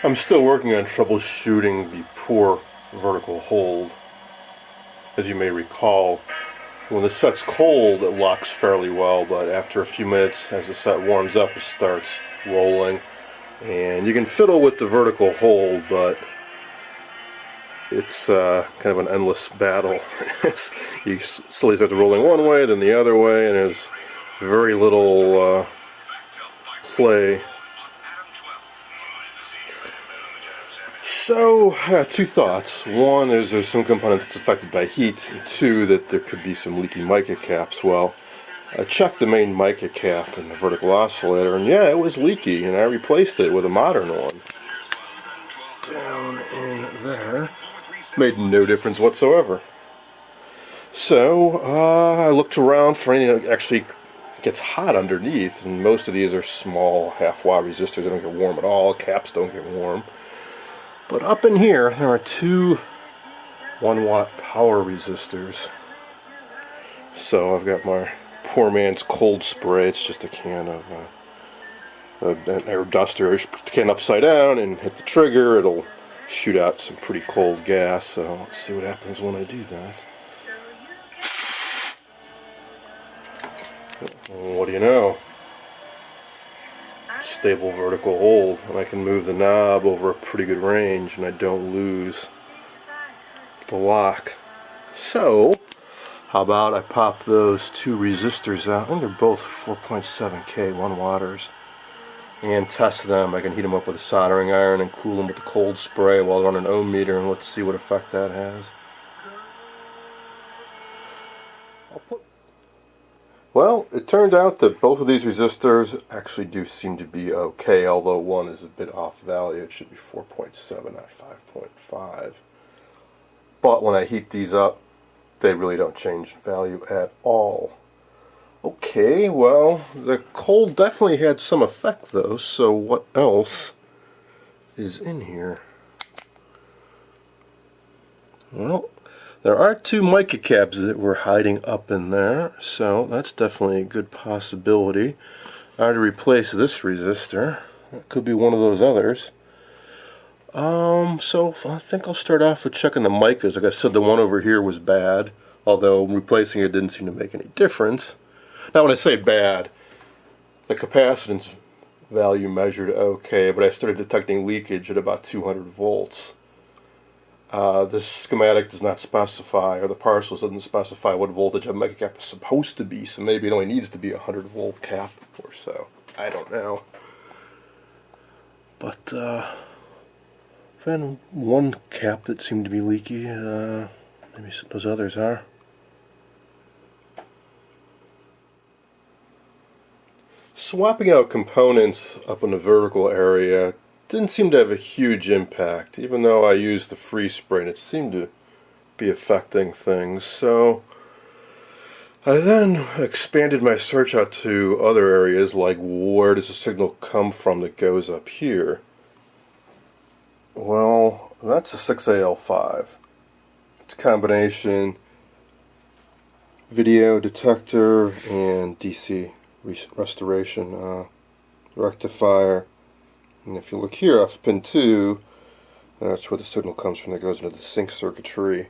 I'm still working on troubleshooting the poor vertical hold. As you may recall, when the set's cold it locks fairly well, but after a few minutes as the set warms up it starts rolling. And you can fiddle with the vertical hold, but it's kind of an endless battle. You slowly start rolling one way, then the other way, and there's very little play. So, two thoughts. One is there's some component that's affected by heat, and two, that there could be some leaky mica caps. Well, I checked the main mica cap in the vertical oscillator, and yeah, it was leaky, and I replaced it with a modern one. Down in there. Made no difference whatsoever. So, I looked around for anything that actually gets hot underneath, and most of these are small half-watt resistors. They don't get warm at all. Caps don't get warm. But up in here, there are two 1-watt power resistors. So I've got my poor man's cold spray. It's just a can of an air duster. Just put the can upside down and hit the trigger. It'll shoot out some pretty cold gas. So let's see what happens when I do that. And what do you know? Stable vertical hold, and I can move the knob over a pretty good range and I don't lose the lock. So how about I pop those two resistors out? I think they're both 4.7K 1-watters, and test them. I can heat them up with a soldering iron and cool them with the cold spray while I run an ohm meter, and let's see what effect that has. Well, it turned out that both of these resistors actually do seem to be okay, although one is a bit off value. It should be 4.7, not 5.5. But when I heat these up, they really don't change value at all. Okay, well, the cold definitely had some effect though, so what else is in here? Well, there are two mica caps that were hiding up in there, so that's definitely a good possibility. I had to replace this resistor. It could be one of those others. So I think I'll start off with checking the micas. Like I said, the one over here was bad, although replacing it didn't seem to make any difference. Now when I say bad, the capacitance value measured okay, but I started detecting leakage at about 200 volts. This schematic does not specify, or the parcels doesn't specify what voltage a mica cap is supposed to be, so maybe it only needs to be a 100 volt cap or so. I don't know. But I found one cap that seemed to be leaky. Maybe those others are. Swapping out components up in the vertical area didn't seem to have a huge impact, even though I used the freeze spray and it seemed to be affecting things. So I then expanded my search out to other areas, like where does the signal come from that goes up here? Well, that's a 6AL5. It's a combination video detector and DC restoration rectifier. And if you look here off pin 2, that's where the signal comes from that goes into the sync circuitry.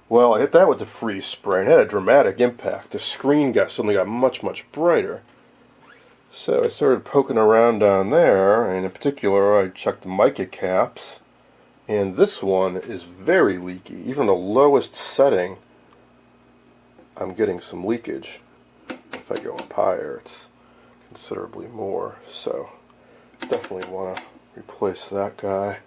Well, I hit that with the freeze spray and it had a dramatic impact. The screen suddenly got much, much brighter. So I started poking around down there, and in particular I checked the mica caps, and this one is very leaky. Even the lowest setting, I'm getting some leakage. If I go up higher, it's considerably more. So definitely want to replace that guy.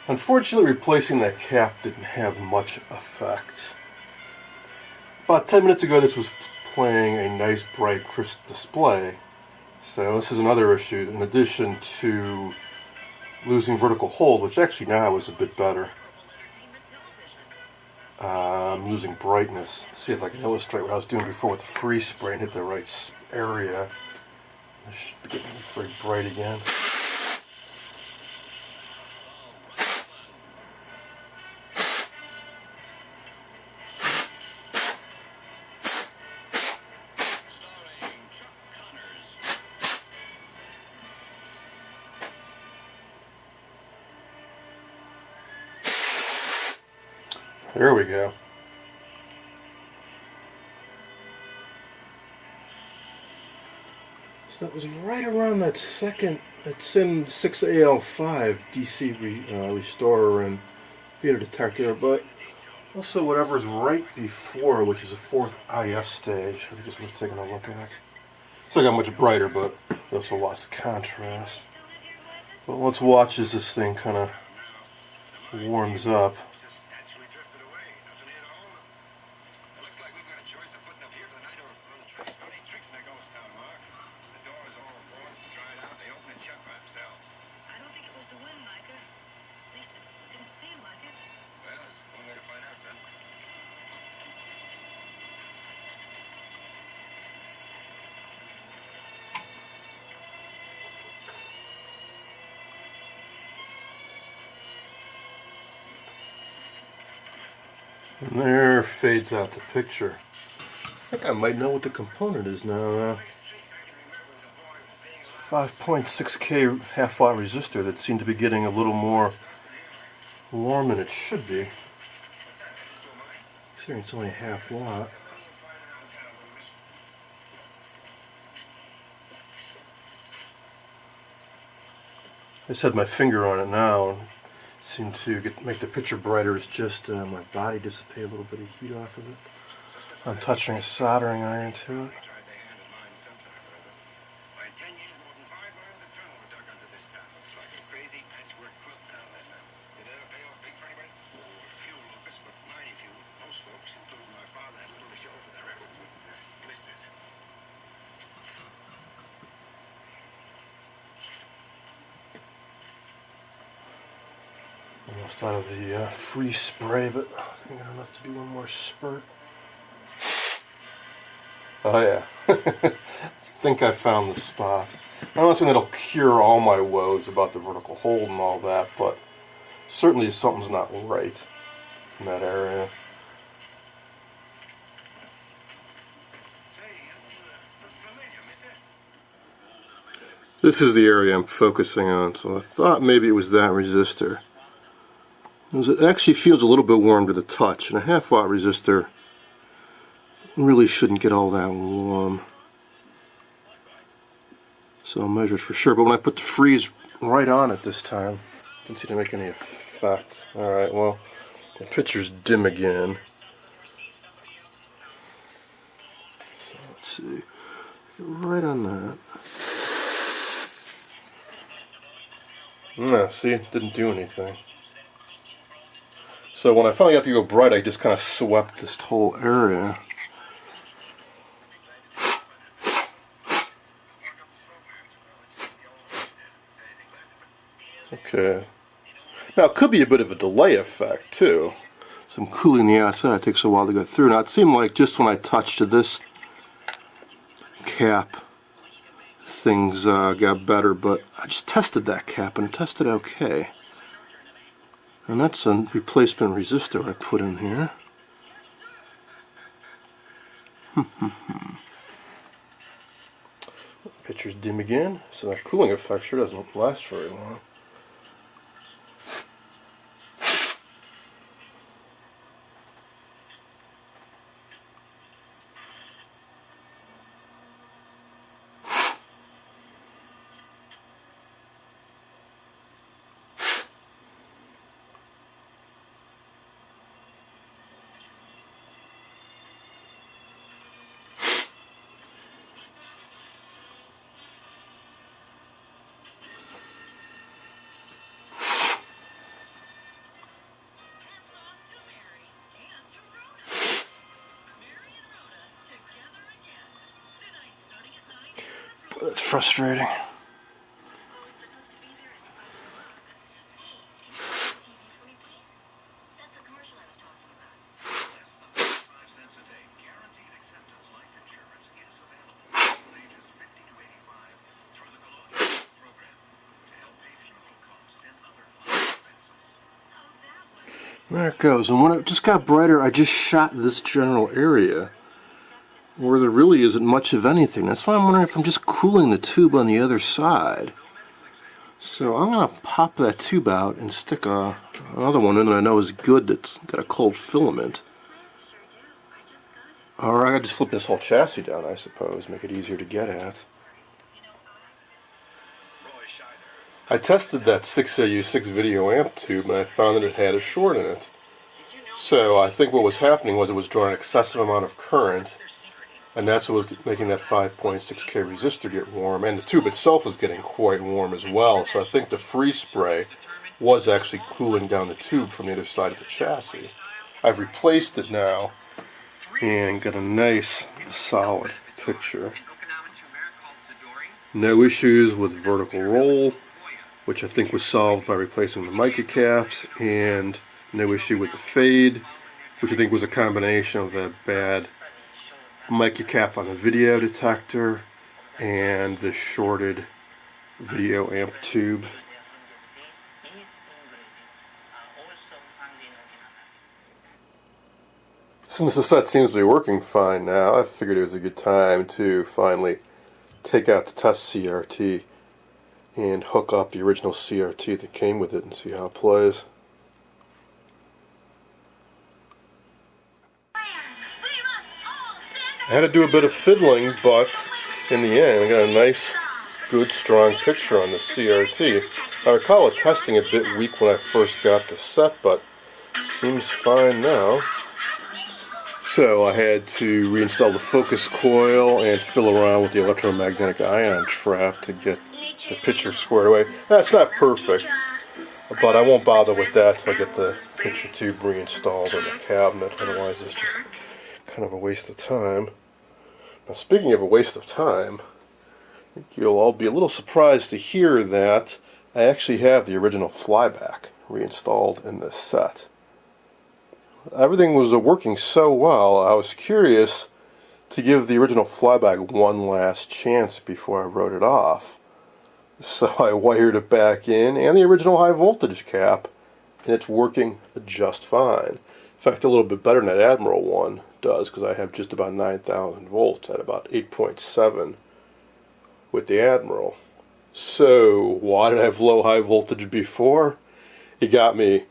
Unfortunately, replacing that cap didn't have much effect. About 10 minutes ago, this was playing a nice, bright, crisp display. So this is another issue, in addition to losing vertical hold, which actually now is a bit better. I'm losing brightness. See if I can illustrate what I was doing before with the freeze spray and hit the right area. This should be getting very bright again. There we go. So that was right around that second. It's in 6AL5 DC restorer and beta detector, but also whatever's right before, which is a 4th IF stage. I think it's worth taking a look at. It's not got much brighter, but it also lost the contrast. But let's watch as this thing kind of warms up. And there fades out the picture. I think I might know what the component is now. 5.6K half-watt resistor that seemed to be getting a little more warm than it should be. Considering it's only half watt. I just had my finger on it now and seemed to make the picture brighter. It's just my body dissipate a little bit of heat off of it. I'm touching a soldering iron to it. Almost out of the free spray, but I think I got enough to do one more spurt. Oh yeah, I think I found the spot. I'm not saying it'll cure all my woes about the vertical hold and all that, but certainly something's not right in that area. This is the area I'm focusing on, so I thought maybe it was that resistor. It actually feels a little bit warm to the touch, and a half-watt resistor really shouldn't get all that warm. So I'll measure it for sure, but when I put the freeze right on it this time, it didn't seem to make any effect. Alright, well, the picture's dim again. So let's see. Get right on that. Yeah, see, it didn't do anything. So when I finally got to go bright, I just kind of swept this whole area. Okay. Now it could be a bit of a delay effect too. So I'm cooling the outside. It takes a while to go through. Now it seemed like just when I touched this cap, things got better, but I just tested that cap and it tested okay. And that's a replacement resistor I put in here. Picture's dim again, so that cooling effect sure doesn't last very long. That's frustrating. There it goes. And when it just got brighter, I just shot this general area where there really isn't much of anything. That's why I'm wondering if I'm just cooling the tube on the other side. So I'm going to pop that tube out and stick another one in that I know is good that's got a cold filament. Or I could just flip this whole chassis down, I suppose, make it easier to get at. I tested that 6AU6 video amp tube and I found that it had a short in it. So I think what was happening was it was drawing an excessive amount of current, and that's what was making that 5.6K resistor get warm, and the tube itself was getting quite warm as well. So I think the freeze spray was actually cooling down the tube from the other side of the chassis. I've replaced it now and got a nice solid picture. No issues with vertical roll, which I think was solved by replacing the mica caps, and no issue with the fade, which I think was a combination of the bad mica cap on the video detector and the shorted video amp tube. Since the set seems to be working fine now, I figured it was a good time to finally take out the test CRT and hook up the original CRT that came with it and see how it plays. I had to do a bit of fiddling, but in the end I got a nice, good, strong picture on the CRT. I recall it testing a bit weak when I first got the set, but it seems fine now. So I had to reinstall the focus coil and fiddle around with the electromagnetic ion trap to get the picture squared away. That's not perfect, but I won't bother with that till I get the picture tube reinstalled in the cabinet. Otherwise it's just kind of a waste of time. Now, speaking of a waste of time, I think you'll all be a little surprised to hear that I actually have the original flyback reinstalled in this set. Everything was working so well, I was curious to give the original flyback one last chance before I wrote it off. So I wired it back in, and the original high voltage cap, and it's working just fine. In fact, a little bit better than that Admiral one does, because I have just about 9,000 volts at about 8.7 with the Admiral. So why did I have low high voltage before? It got me.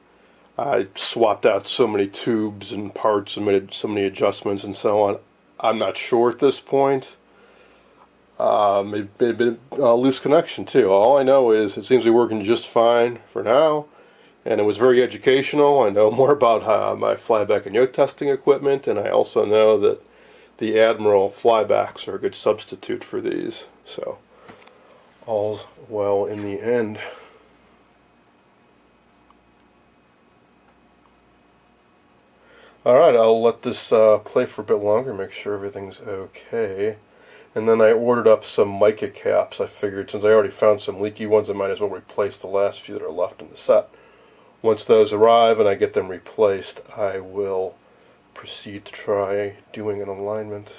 I swapped out so many tubes and parts and made so many adjustments and so on. I'm not sure at this point. It may have been a loose connection too. All I know is it seems to be working just fine for now. And it was very educational. I know more about my flyback and yoke testing equipment, and I also know that the Admiral flybacks are a good substitute for these. So, all's well in the end. Alright, I'll let this play for a bit longer, make sure everything's okay. And then I ordered up some mica caps. I figured since I already found some leaky ones, I might as well replace the last few that are left in the set. Once those arrive and I get them replaced, I will proceed to try doing an alignment.